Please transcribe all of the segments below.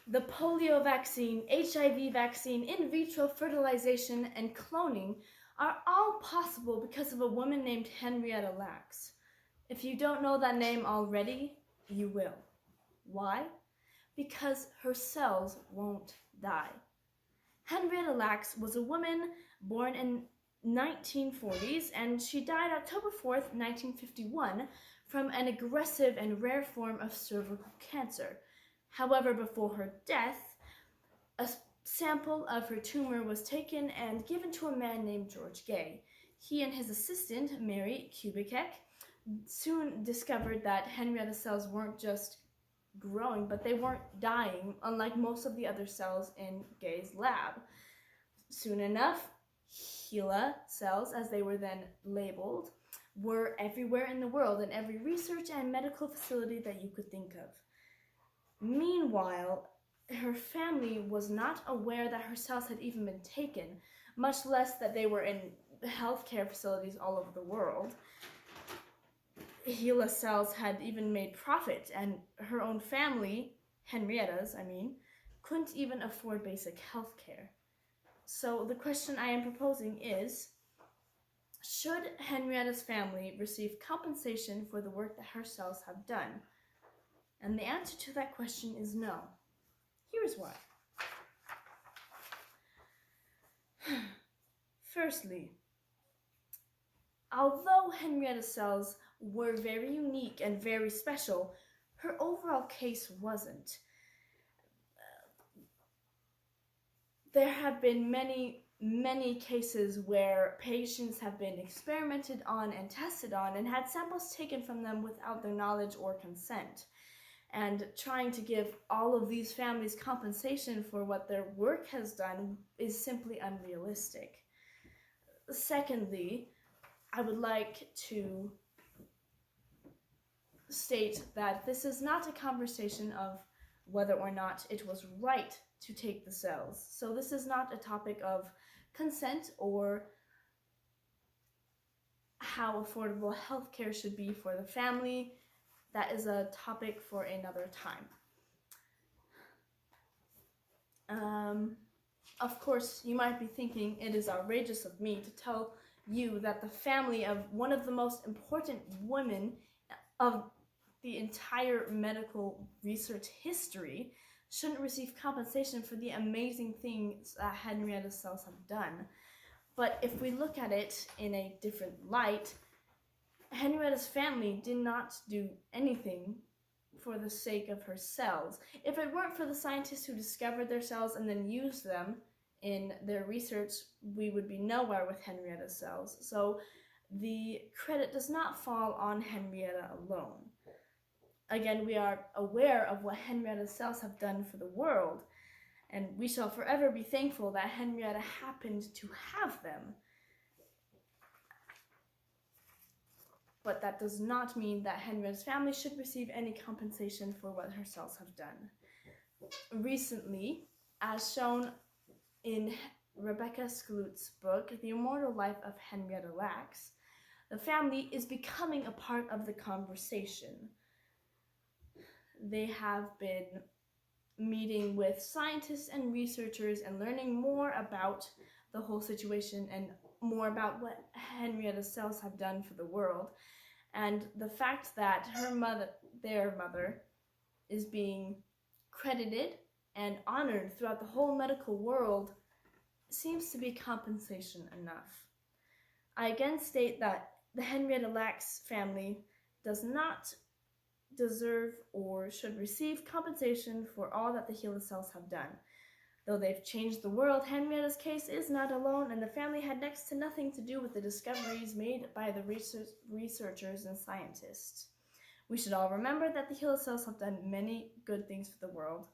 The polio vaccine, HIV vaccine, in vitro fertilization, and cloning are all possible because of a woman named Henrietta Lacks. If you don't know that name already, you will. Why? Because her cells won't die. Henrietta Lacks was a woman born in 1940s, and she died October 4th, 1951, from an aggressive and rare form of cervical cancer. However, before her death, a sample of her tumor was taken and given to a man named George Gay. He and his assistant, Mary Kubikek, soon discovered that Henrietta's cells weren't just growing, but they weren't dying, unlike most of the other cells in Gay's lab. Soon enough, HeLa cells, as they were then labeled, were everywhere in the world, in every research and medical facility that you could think of. Meanwhile, her family was not aware that her cells had even been taken, much less that they were in healthcare facilities all over the world. HeLa cells had even made profit, and her own family, Henrietta's, couldn't even afford basic health care. So the question I am proposing is, should Henrietta's family receive compensation for the work that her cells have done? And the answer to that question is no. Here's why. Firstly, although Henrietta's cells were very unique and very special, her overall case wasn't. There have been many cases where patients have been experimented on and tested on and had samples taken from them without their knowledge or consent. And trying to give all of these families compensation for what their work has done is simply unrealistic. Secondly, I would like to state that this is not a conversation of whether or not it was right to take the cells. So this is not a topic of consent or how affordable healthcare should be for the family. That is a topic for another time. Of course, you might be thinking it is outrageous of me to tell you that the family of one of the most important women of the entire medical research history shouldn't receive compensation for the amazing things that Henrietta's cells have done. But if we look at it in a different light, Henrietta's family did not do anything for the sake of her cells. If it weren't for the scientists who discovered their cells and then used them in their research, we would be nowhere with Henrietta's cells. So the credit does not fall on Henrietta alone. Again, we are aware of what Henrietta's cells have done for the world, and we shall forever be thankful that Henrietta happened to have them. But that does not mean that Henrietta's family should receive any compensation for what her cells have done. Recently, as shown in Rebecca Skloot's book, The Immortal Life of Henrietta Lacks, the family is becoming a part of the conversation. They have been meeting with scientists and researchers and learning more about the whole situation and more about what Henrietta's cells have done for the world. And the fact that their mother, is being credited and honored throughout the whole medical world seems to be compensation enough. I again state that the Henrietta Lacks family does not deserve or should receive compensation for all that the HeLa cells have done. Though they've changed the world, Henrietta's case is not alone, and the family had next to nothing to do with the discoveries made by the researchers and scientists. We should all remember that the HeLa cells have done many good things for the world,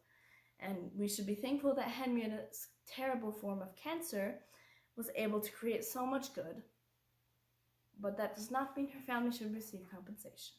and we should be thankful that Henrietta's terrible form of cancer was able to create so much good, but that does not mean her family should receive compensation.